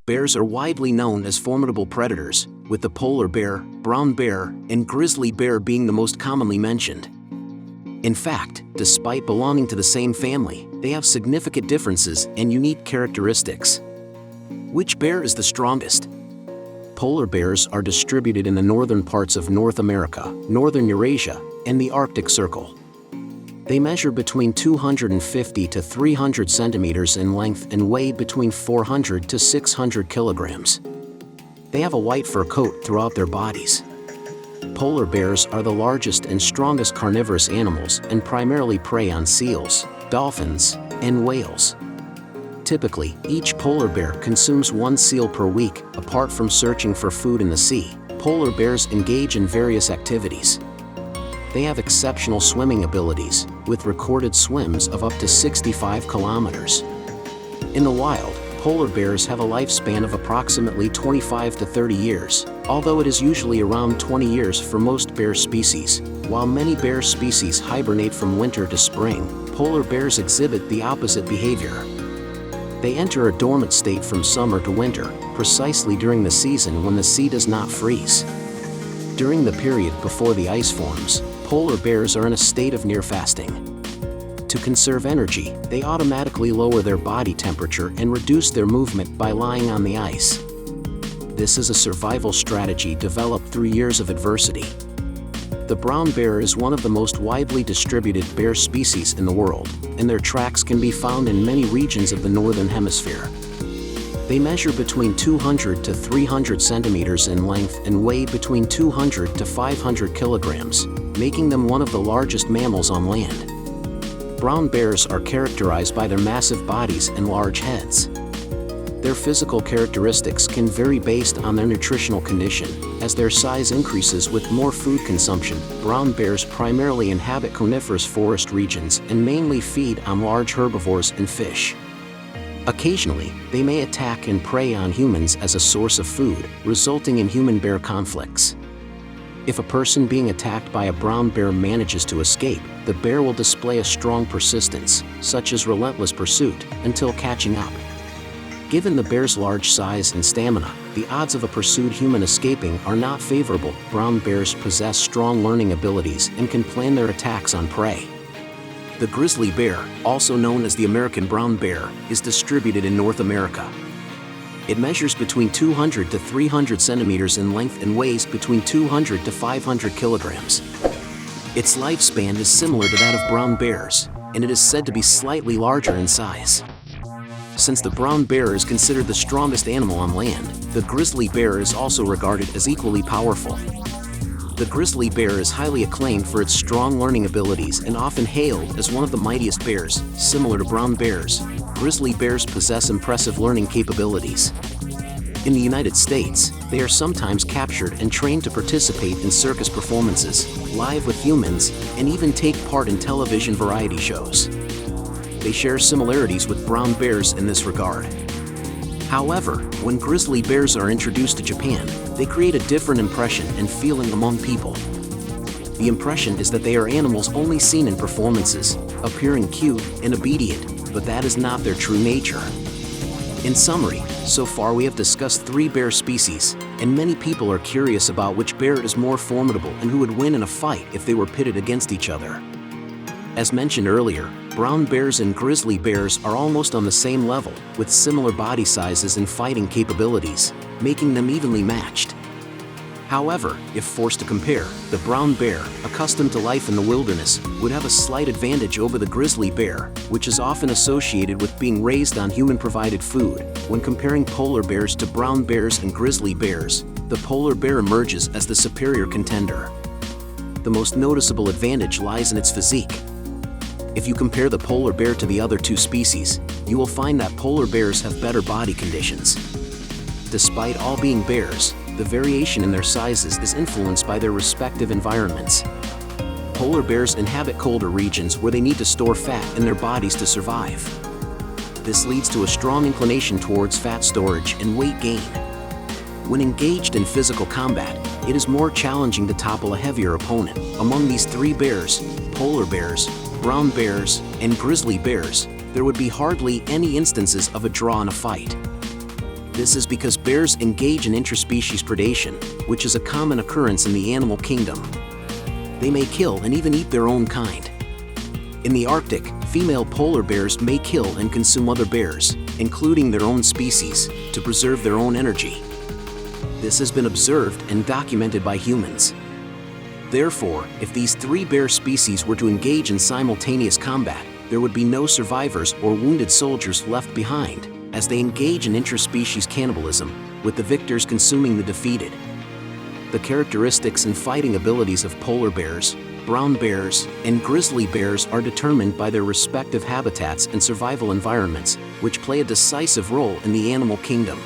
bears are widely known as formidable predators, with the polar bear, brown bear, and grizzly bear being the most commonly mentioned. In fact, despite belonging to the same family, they have significant differences and unique characteristics. Which bear is the strongest? Polar bears are distributed in the northern parts of North America, northern Eurasia, and the Arctic Circle. They measure between 250 to 300 centimeters in length and weigh between 400 to 600 kilograms. They have a white fur coat throughout their bodies. Polar bears are the largest and strongest carnivorous animals and primarily prey on seals, dolphins, and whales. Typically, each polar bear consumes one seal per week. Apart from searching for food in the sea, polar bears engage in various activities. They have exceptional swimming abilities, with recorded swims of up to 65 kilometers. In the wild, polar bears have a lifespan of approximately 25 to 30 years, although it is usually around 20 years for most bear species. While many bear species hibernate from winter to spring, polar bears exhibit the opposite behavior. They enter a dormant state from summer to winter, precisely during the season when the sea does not freeze. During the period before the ice forms, polar bears are in a state of near fasting. To conserve energy, they automatically lower their body temperature and reduce their movement by lying on the ice. This is a survival strategy developed through years of adversity. The brown bear is one of the most widely distributed bear species in the world, and their tracks can be found in many regions of the northern hemisphere. They measure between 200 to 300 centimeters in length and weigh between 200 to 500 kilograms, making them one of the largest mammals on land. Brown bears are characterized by their massive bodies and large heads. Their physical characteristics can vary based on their nutritional condition. As their size increases with more food consumption, brown bears primarily inhabit coniferous forest regions and mainly feed on large herbivores and fish. Occasionally, they may attack and prey on humans as a source of food, resulting in human-bear conflicts. If a person being attacked by a brown bear manages to escape, the bear will display a strong persistence, such as relentless pursuit, until catching up. Given the bear's large size and stamina, the odds of a pursued human escaping are not favorable. Brown bears possess strong learning abilities and can plan their attacks on prey. The grizzly bear, also known as the American brown bear, is distributed in North America. It measures between 200 to 300 centimeters in length and weighs between 200 to 500 kilograms. Its lifespan is similar to that of brown bears, and it is said to be slightly larger in size. Since the brown bear is considered the strongest animal on land, the grizzly bear is also regarded as equally powerful. The grizzly bear is highly acclaimed for its strong learning abilities and often hailed as one of the mightiest bears. Similar to brown bears, grizzly bears possess impressive learning capabilities. In the United States, they are sometimes captured and trained to participate in circus performances, live with humans, and even take part in television variety shows. They share similarities with brown bears in this regard. However, when grizzly bears are introduced to Japan, they create a different impression and feeling among people. The impression is that they are animals only seen in performances, appearing cute and obedient, but that is not their true nature. In summary, so far we have discussed 3 bear species, and many people are curious about which bear is more formidable and who would win in a fight if they were pitted against each other. As mentioned earlier, brown bears and grizzly bears are almost on the same level, with similar body sizes and fighting capabilities, making them evenly matched. However, if forced to compare, the brown bear, accustomed to life in the wilderness, would have a slight advantage over the grizzly bear, which is often associated with being raised on human-provided food. When comparing polar bears to brown bears and grizzly bears, the polar bear emerges as the superior contender. The most noticeable advantage lies in its physique. If you compare the polar bear to the other 2 species, you will find that polar bears have better body conditions. Despite all being bears, the variation in their sizes is influenced by their respective environments. Polar bears inhabit colder regions where they need to store fat in their bodies to survive. This leads to a strong inclination towards fat storage and weight gain. When engaged in physical combat, it is more challenging to topple a heavier opponent. Among these 3 bears, polar bears, brown bears, and grizzly bears, there would be hardly any instances of a draw in a fight. This is because bears engage in interspecies predation, which is a common occurrence in the animal kingdom. They may kill and even eat their own kind. In the Arctic, female polar bears may kill and consume other bears, including their own species, to preserve their own energy. This has been observed and documented by humans. Therefore, if these three bear species were to engage in simultaneous combat, there would be no survivors or wounded soldiers left behind, as they engage in interspecies cannibalism, with the victors consuming the defeated. The characteristics and fighting abilities of polar bears, brown bears, and grizzly bears are determined by their respective habitats and survival environments, which play a decisive role in the animal kingdom.